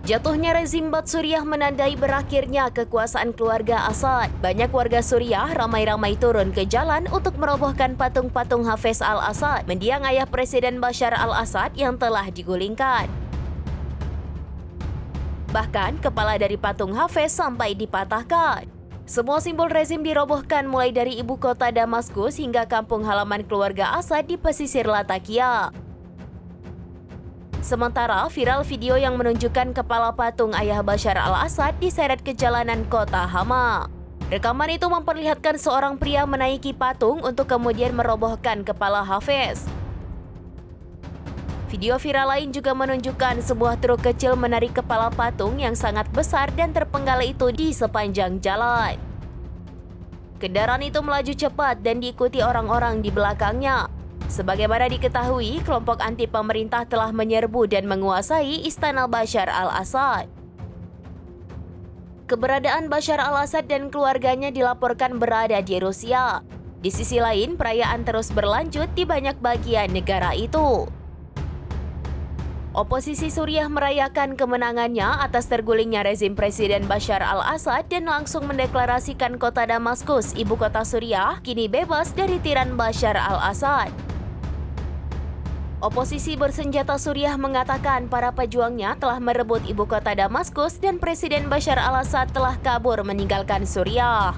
Jatuhnya rezim Ba'ath Suriah menandai berakhirnya kekuasaan keluarga Assad. Banyak warga Suriah ramai-ramai turun ke jalan untuk merobohkan patung-patung Hafez al-Assad, mendiang ayah Presiden Bashar al-Assad yang telah digulingkan. Bahkan, kepala dari patung Hafez sampai dipatahkan. Semua simbol rezim dirobohkan mulai dari ibu kota Damaskus hingga kampung halaman keluarga Assad di pesisir Latakia. Sementara, viral video yang menunjukkan kepala patung ayah Bashar al-Assad diseret ke jalanan kota Hama. Rekaman itu memperlihatkan seorang pria menaiki patung untuk kemudian merobohkan kepala Hafez. Video viral lain juga menunjukkan sebuah truk kecil menarik kepala patung yang sangat besar dan terpenggal itu di sepanjang jalan. Kendaraan itu melaju cepat dan diikuti orang-orang di belakangnya. Sebagaimana diketahui, kelompok anti pemerintah telah menyerbu dan menguasai istana Bashar al-Assad. Keberadaan Bashar al-Assad dan keluarganya dilaporkan berada di Rusia. Di sisi lain, perayaan terus berlanjut di banyak bagian negara itu. Oposisi Suriah merayakan kemenangannya atas tergulingnya rezim Presiden Bashar al-Assad dan langsung mendeklarasikan kota Damaskus, ibu kota Suriah, kini bebas dari tiran Bashar al-Assad. Oposisi bersenjata Suriah mengatakan para pejuangnya telah merebut ibu kota Damaskus dan Presiden Bashar al-Assad telah kabur meninggalkan Suriah.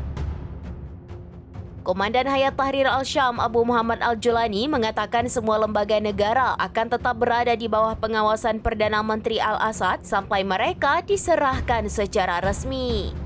Komandan Hayat Tahrir al-Syam Abu Muhammad al-Julani mengatakan semua lembaga negara akan tetap berada di bawah pengawasan Perdana Menteri al-Assad sampai mereka diserahkan secara resmi.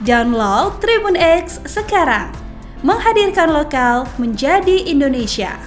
Download Tribun X sekarang, menghadirkan lokal menjadi Indonesia.